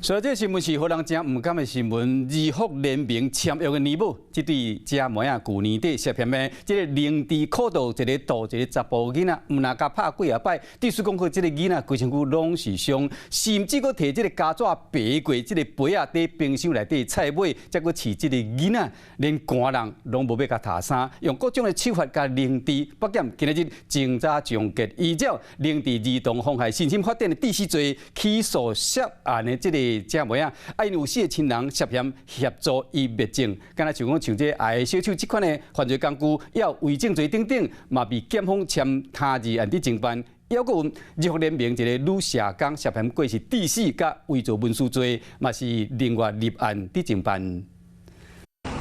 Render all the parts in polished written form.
所以这新闻是互人真唔甘的新闻。义福联名签约的年母，这对姐妹啊，旧年底涉嫌的这个凌迟苦斗一个一个查甫囡仔，唔那甲拍几啊摆，据说讲这个囡仔规身躯拢是伤，甚至佫摕这个胶纸白过这个杯啊，伫冰箱内底菜尾，再佫饲这个囡仔，连寒人拢无要甲他衫，用各种的手法甲凌迟。北检今日侦查终结，依照凌迟儿童妨害身心发展的第4罪起诉涉案的这个。姐妹啊，因有4个亲人涉嫌协助伊灭证，敢若像这爱小丑这款的犯罪工具，也有违禁罪等等，嘛被检方签他日案伫侦办。还有日福联名一个女社工涉嫌过失致死甲伪造文书罪，嘛是另外立案伫侦办。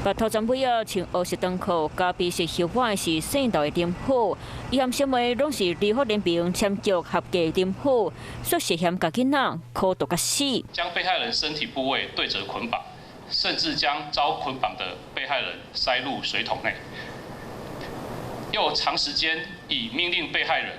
白头长尾啊，穿黑色长裤，加白色袖袜是姓道的店铺。伊含小妹拢是日福联名签约合格店铺，所涉嫌甲囡仔苦毒甲死。将被害人身体部位对折捆绑，甚至将遭捆绑的被害人塞入水桶内，又长时间以命令被害人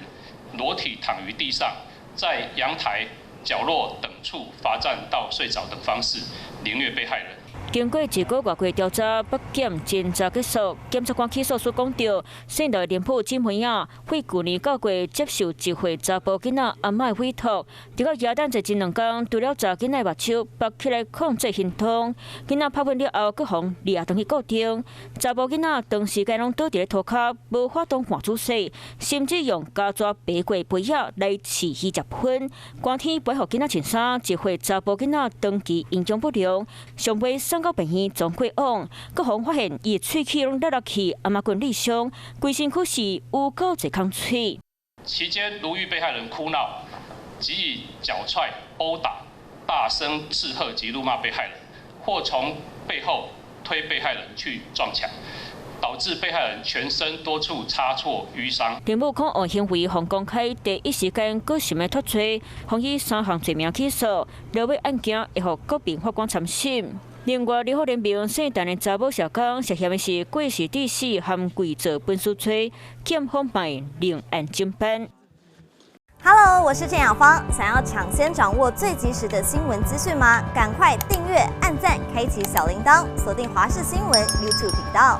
裸体躺于地上，在阳台、角落等处罚站到睡着等方式凌虐被害人。经过1个月调查，北检侦查结束，检察官起诉书讲到，姓道的店铺姊妹啊，为去年9月接受1岁查甫囡仔阿嬷的委托，直到耶诞节前2天，除了查囡仔目睭拔起来控制行动，囡仔拍完了后，佫互掠回去固定。查甫囡仔长时间拢倒伫咧涂骹，无法度换姿势，甚至用胶纸白过杯仔来饲鱼食粉。光天不互囡仔穿衫，1岁查甫囡仔长期营养不良，上尾送到病院总过往，佫互发现伊喙齿拢落去，阿嬷棍裂伤，规身躯是有够侪空喙。期间，如遇被害人哭闹，即以脚踹、殴打、大声斥喝及辱骂被害人，或从背后推被害人去撞墙，导致被害人全身多处擦挫淤伤。林母控案行为互公开，第一时间佫想要脱罪，予以3项罪名起诉，了尾案件会互国民法官参审。另外，日福联名姓陈的查某社工涉嫌的是过失致死含伪造文书罪，检方卖另案侦办。Hello， 我是郑雅芳。想要抢先掌握最及时的新闻资讯吗？赶快订阅、按赞、开启小铃铛，锁定华视新闻 YouTube 频道。